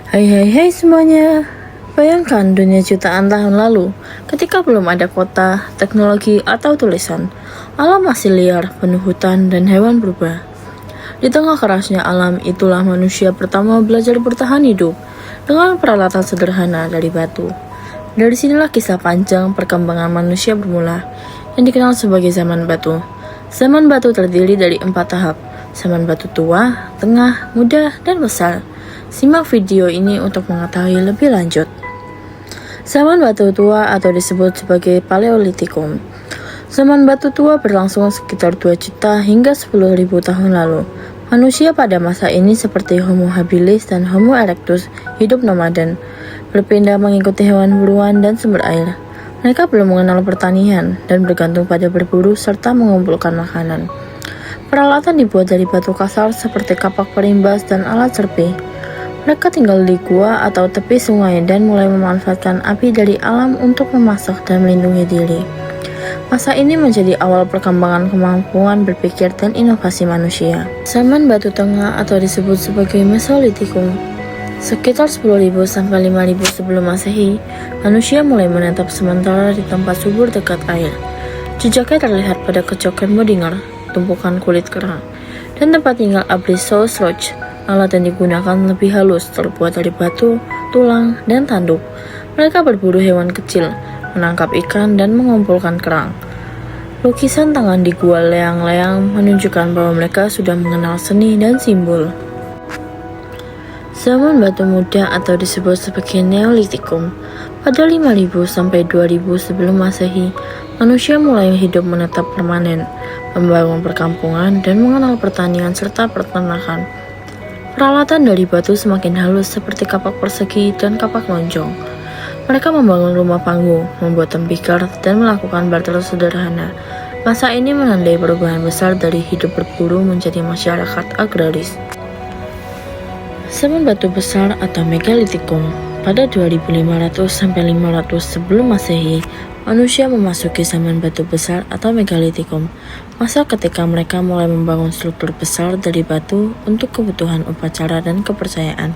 Hai hai hai semuanya. Bayangkan dunia jutaan tahun lalu, ketika belum ada kota, teknologi, atau tulisan. Alam masih liar, penuh hutan, dan hewan berubah. Di tengah kerasnya alam, itulah manusia pertama belajar bertahan hidup dengan peralatan sederhana dari batu. Dari sinilah kisah panjang perkembangan manusia bermula, yang dikenal sebagai zaman batu. Zaman batu terdiri dari 4 tahap: zaman batu tua, tengah, muda, dan besar. Simak video ini untuk mengetahui lebih lanjut. Zaman batu tua atau disebut sebagai Paleolitikum. Zaman batu tua berlangsung sekitar 2 juta hingga 10.000 tahun lalu. Manusia pada masa ini seperti Homo habilis dan Homo erectus hidup nomaden, berpindah mengikuti hewan buruan dan sumber air. Mereka belum mengenal pertanian dan bergantung pada berburu serta mengumpulkan makanan. Peralatan dibuat dari batu kasar seperti kapak perimbas dan alat serpi. Mereka tinggal di gua atau tepi sungai dan mulai memanfaatkan api dari alam untuk memasak dan melindungi diri. Masa ini menjadi awal perkembangan kemampuan berpikir dan inovasi manusia. Zaman Batu Tengah atau disebut sebagai Mesolitikum. Sekitar 10.000 sampai 5.000 sebelum Masehi, manusia mulai menetap sementara di tempat subur dekat air. Jejaknya terlihat pada kecokan Modinger, tumpukan kulit kerang, dan tempat tinggal Abrishos Roch. Alat yang digunakan lebih halus, terbuat dari batu, tulang, dan tanduk. Mereka berburu hewan kecil, menangkap ikan, dan mengumpulkan kerang. Lukisan tangan di gua leang-leang menunjukkan bahwa mereka sudah mengenal seni dan simbol. Zaman Batu Muda atau disebut sebagai Neolitikum. Pada 5.000 sampai 2.000 sebelum Masehi, manusia mulai hidup menetap permanen, membangun perkampungan, dan mengenal pertanian serta peternakan. Peralatan dari batu semakin halus seperti kapak persegi dan kapak lonjong. Mereka membangun rumah panggung, membuat tembikar, dan melakukan barter sederhana. Masa ini menandai perubahan besar dari hidup berburu menjadi masyarakat agraris. Zaman Batu Besar atau Megalitikum. Pada 2500 sampai 500 sebelum Masehi, manusia memasuki zaman batu besar atau Megalitikum, masa ketika mereka mulai membangun struktur besar dari batu untuk kebutuhan upacara dan kepercayaan.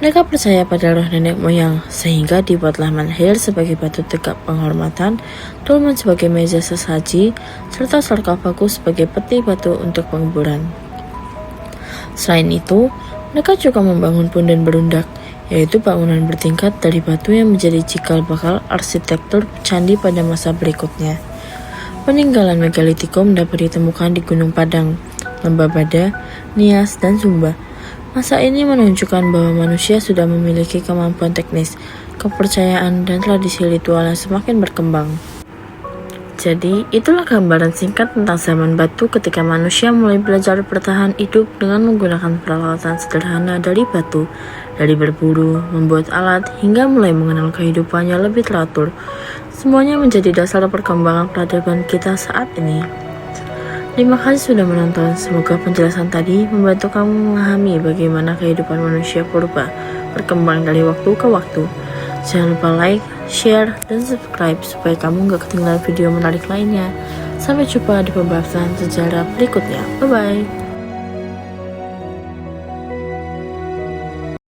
Mereka percaya pada roh nenek moyang, sehingga dibuatlah menhir sebagai batu tegak penghormatan, dolmen sebagai meja sesaji, serta sarkofagus sebagai peti batu untuk penguburan. Selain itu, mereka juga membangun punden berundak, yaitu bangunan bertingkat dari batu yang menjadi cikal bakal arsitektur candi pada masa berikutnya. Peninggalan Megalitikum dapat ditemukan di Gunung Padang, Lembah Bada, Nias, dan Sumba. Masa ini menunjukkan bahwa manusia sudah memiliki kemampuan teknis, kepercayaan, dan tradisi ritual yang semakin berkembang. Jadi, itulah gambaran singkat tentang zaman batu ketika manusia mulai belajar bertahan hidup dengan menggunakan peralatan sederhana dari batu, dari berburu, membuat alat, hingga mulai mengenal kehidupannya lebih teratur. Semuanya menjadi dasar perkembangan peradaban kita saat ini. Terima kasih sudah menonton, semoga penjelasan tadi membantu kamu memahami bagaimana kehidupan manusia purba berkembang dari waktu ke waktu. Jangan lupa like, share, dan subscribe supaya kamu gak ketinggalan video menarik lainnya. Sampai jumpa di pembahasan sejarah berikutnya. Bye-bye.